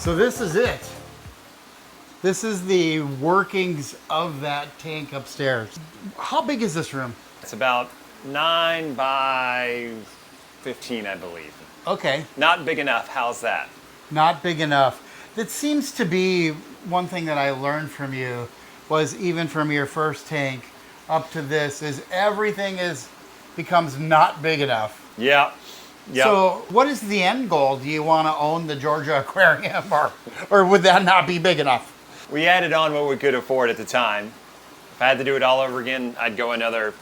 So this is it. This is the workings of that tank upstairs. How big is this room? It's about 9 by 15, I believe. Okay. Not big enough. How's that? Not big enough. That seems to be one thing that I learned from you, was even from your first tank up to this, is everything becomes not big enough. Yeah. Yep. So what is the end goal? Do you want to own the Georgia Aquarium, or would that not be big enough? We added on what we could afford at the time. If I had to do it all over again, I'd go another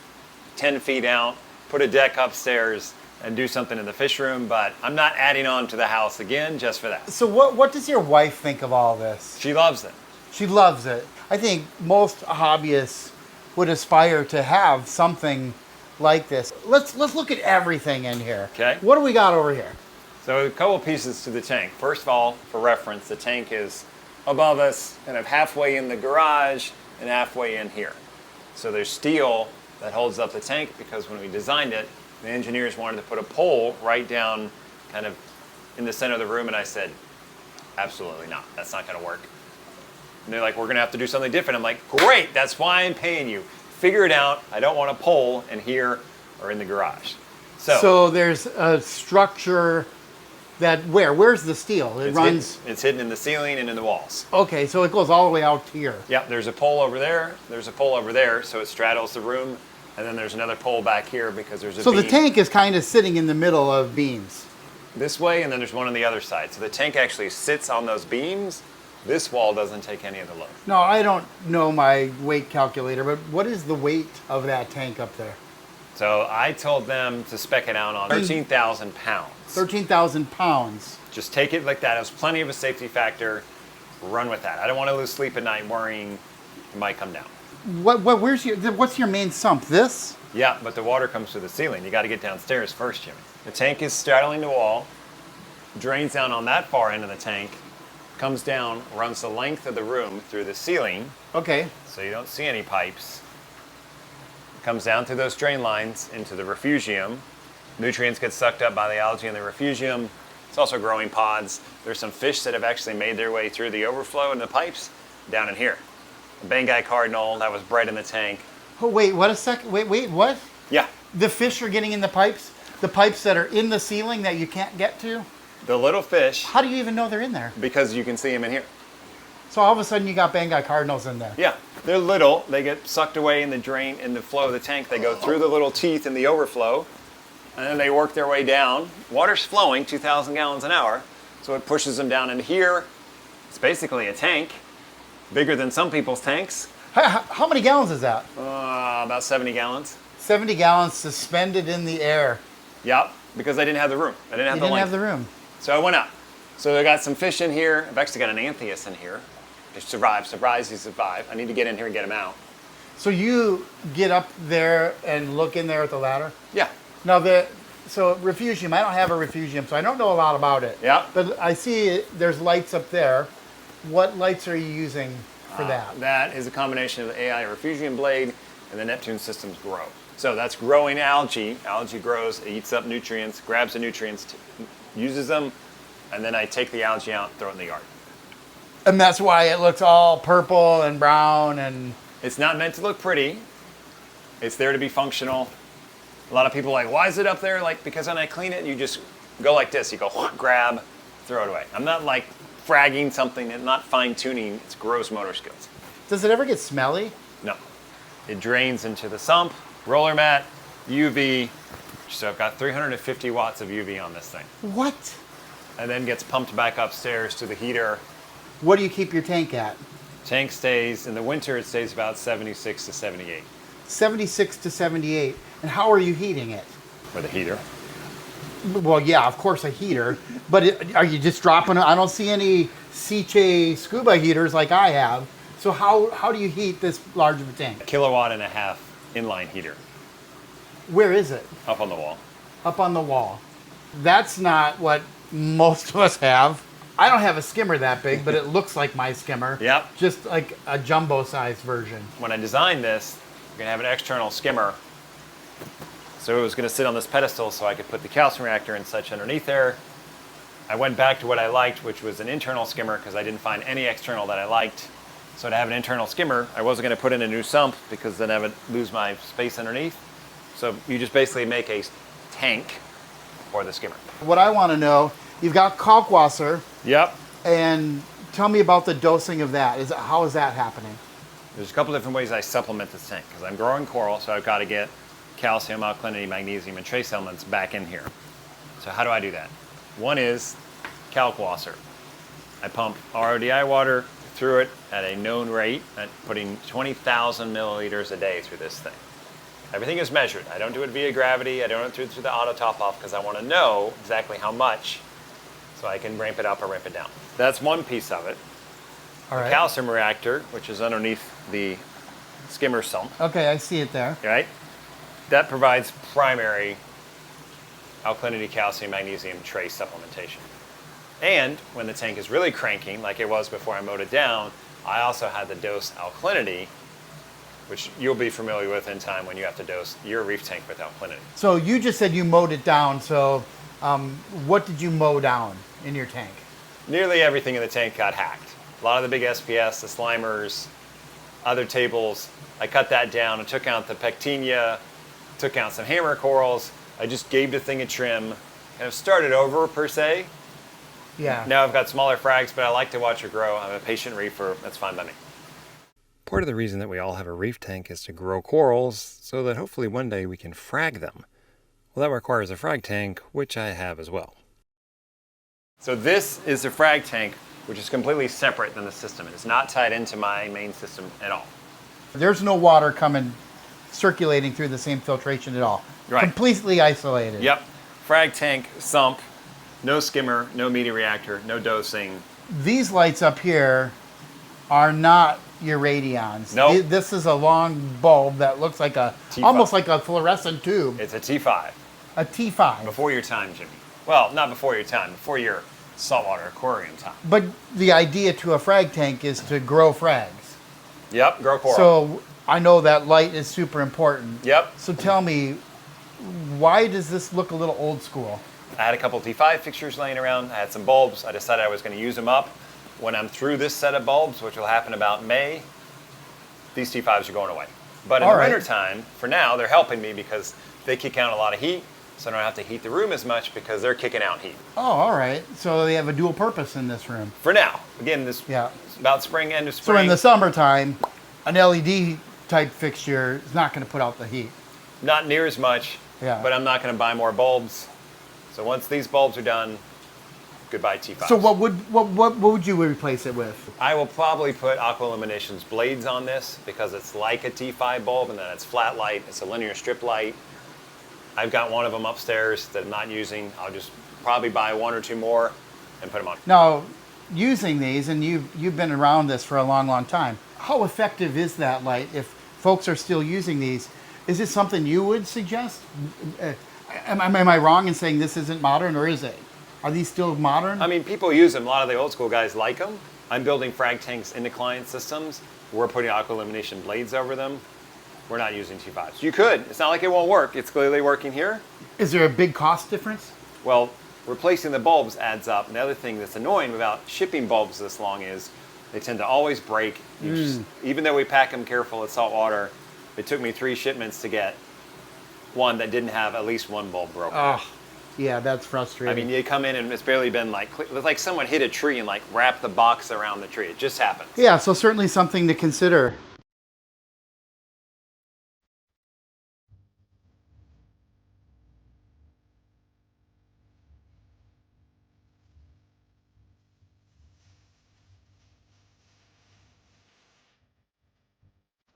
10 feet out, put a deck upstairs, and do something in the fish room, but I'm not adding on to the house again just for that. So what does your wife think of all this? She loves it. She loves it. I think most hobbyists would aspire to have something like this. Let's look at everything in here. Okay. What do we got over here? So a couple pieces to the tank. First of all, for reference, the tank is above us, kind of halfway in the garage and halfway in here. So there's steel that holds up the tank, because when we designed it, the engineers wanted to put a pole right down kind of in the center of the room, and I said, absolutely not. That's not going to work. And they're like, we're going to have to do something different. I'm like, great, that's why I'm paying you. Figure it out. I don't want a pole in here or in the garage. So there's a structure that, where's the steel? It's hidden in the ceiling and in the walls. Okay, so it goes all the way out here. Yeah, there's a pole over there. There's a pole over there, so it straddles the room. And then there's another pole back here because there's a beam. So the tank is kind of sitting in the middle of beams. This way, and then there's one on the other side. So the tank actually sits on those beams. This wall doesn't take any of the load. No, I don't know my weight calculator, but what is the weight of that tank up there? So I told them to spec it out on 13,000 pounds. 13,000 pounds. Just take it like that. It was plenty of a safety factor. Run with that. I don't want to lose sleep at night worrying it might come down. What's your main sump? This? Yeah, but the water comes through the ceiling. You got to get downstairs first, Jimmy. The tank is straddling the wall, drains down on that far end of the tank, comes down, runs the length of the room through the ceiling. Okay. So you don't see any pipes. Comes down through those drain lines into the refugium. Nutrients get sucked up by the algae in the refugium. It's also growing pods. There's some fish that have actually made their way through the overflow in the pipes down in here. A Bengai cardinal that was bred in the tank. Oh, wait, what a second. Wait, what? Yeah. The fish are getting in the pipes? The pipes that are in the ceiling that you can't get to? The little fish. How do you even know they're in there? Because you can see them in here. So all of a sudden you got Bengai cardinals in there. Yeah, they're little. They get sucked away in the drain, in the flow of the tank. They go through the little teeth in the overflow, and then they work their way down. Water's flowing, 2,000 gallons an hour, so it pushes them down into here. It's basically a tank, bigger than some people's tanks. How many gallons is that? About 70 gallons. 70 gallons suspended in the air. Yep, because I didn't have the room. I didn't have the length. Have the room. So I went up. So I got some fish in here. I've actually got an anthias in here. He survived. Surprise, he survived. I need to get in here and get him out. So you get up there and look in there at the ladder? Yeah. Now so refugium, I don't have a refugium, so I don't know a lot about it. Yeah. But I see there's lights up there. What lights are you using for that? That is a combination of the AI refugium blade and the Neptune Systems grow. So that's growing algae. Algae grows, it eats up nutrients, grabs the nutrients, uses them, and then I take the algae out, throw it in the yard. And that's why it looks all purple and brown and... It's not meant to look pretty. It's there to be functional. A lot of people are like, why is it up there? Like, because when I clean it, you just go like this. You go, grab, throw it away. I'm not like fragging something and not fine-tuning. It's gross motor skills. Does it ever get smelly? No. It drains into the sump, roller mat, UV. So I've got 350 watts of UV on this thing. What? And then gets pumped back upstairs to the heater. What do you keep your tank at? Tank stays, in the winter it stays about 76 to 78. 76 to 78. And how are you heating it? With a heater. Well, yeah, of course a heater. But are you just dropping it? I don't see any Seche scuba heaters like I have. So how do you heat this large of a tank? 1.5 kilowatt inline heater. Where is it? Up on the wall. Up on the wall. That's not what most of us have. I don't have a skimmer that big, but it looks like my skimmer. Yep. Just like a jumbo-sized version. When I designed this, we're going to have an external skimmer. So it was going to sit on this pedestal so I could put the calcium reactor and such underneath there. I went back to what I liked, which was an internal skimmer, because I didn't find any external that I liked. So to have an internal skimmer, I wasn't going to put in a new sump because then I would lose my space underneath. So you just basically make a tank for the skimmer. What I want to know, you've got kalkwasser, Yep. and tell me about the dosing of that. How is that happening? There's a couple different ways I supplement this tank, because I'm growing coral, so I've got to get calcium, alkalinity, magnesium, and trace elements back in here. So how do I do that? One is kalkwasser. I pump RODI water through it at a known rate, at putting 20,000 milliliters a day through this thing. Everything is measured. I don't do it via gravity. I don't do it through the auto top off because I want to know exactly how much so I can ramp it up or ramp it down. That's one piece of it. All right. The calcium reactor, which is underneath the skimmer sump, Okay, I see it there. right? That provides primary alkalinity, calcium, magnesium trace supplementation. And when the tank is really cranking, like it was before I mowed it down, I also had to dose alkalinity, which you'll be familiar with in time when you have to dose your reef tank with alkalinity. So you just said you mowed it down. So what did you mow down in your tank? Nearly everything in the tank got hacked. A lot of the big SPS, the slimers, other tables, I cut that down. I took out the pectinia, took out some hammer corals. I just gave the thing a trim, kind of started over per se. Yeah. Now I've got smaller frags, but I like to watch it grow. I'm a patient reefer. That's fine by me. Part of the reason that we all have a reef tank is to grow corals so that hopefully one day we can frag them. Well, that requires a frag tank, which I have as well. So this is the frag tank, which is completely separate than the system. It is not tied into my main system at all. There's no water coming, circulating through the same filtration at all. Right. Completely isolated. Yep. Frag tank, sump, no skimmer, no media reactor, no dosing. These lights up here are not your radions. Nope. This is a long bulb that looks like T5. almost like a fluorescent tube. It's a T5. A T5. Before your time, Jimmy. Well, not before your time, before your saltwater aquarium time. But the idea to a frag tank is to grow frags. Yep, grow coral. So I know that light is super important. Yep. So tell me, why does this look a little old school? I had a couple T5 fixtures laying around. I had some bulbs. I decided I was going to use them up. When I'm through this set of bulbs, which will happen about May, these T5s are going away. But in the wintertime, for now, they're helping me because they kick out a lot of heat, so I don't have to heat the room as much because they're kicking out heat. Oh, all right. So they have a dual purpose in this room. For now. Again, this Yeah. about spring, end of spring. So in the summertime, an LED type fixture is not going to put out the heat. Not near as much, Yeah. but I'm not going to buy more bulbs. So once these bulbs are done, goodbye T5s. So what would you replace it with? I will probably put Aqua Illuminations blades on this because it's like a T5 bulb and then it's flat light. It's a linear strip light. I've got one of them upstairs that I'm not using. I'll just probably buy one or two more and put them on. Now, using these, and you've been around this for a long, long time, how effective is that light if folks are still using these? Is it something you would suggest? Am I wrong in saying this isn't modern, or is it? Are these still modern? I mean, people use them. A lot of the old school guys like them. I'm building frag tanks into client systems. We're putting Aqua Illumination blades over them. We're not using T5s. You could. It's not like it won't work. It's clearly working here. Is there a big cost difference? Well, replacing the bulbs adds up. And the other thing that's annoying about shipping bulbs this long is they tend to always break. Even though we pack them careful at Saltwater, it took me 3 shipments to get one that didn't have at least one bulb broken. Oh, yeah, that's frustrating. I mean, you come in and it's barely been it's like someone hit a tree and like wrapped the box around the tree. It just happens. Yeah, so certainly something to consider.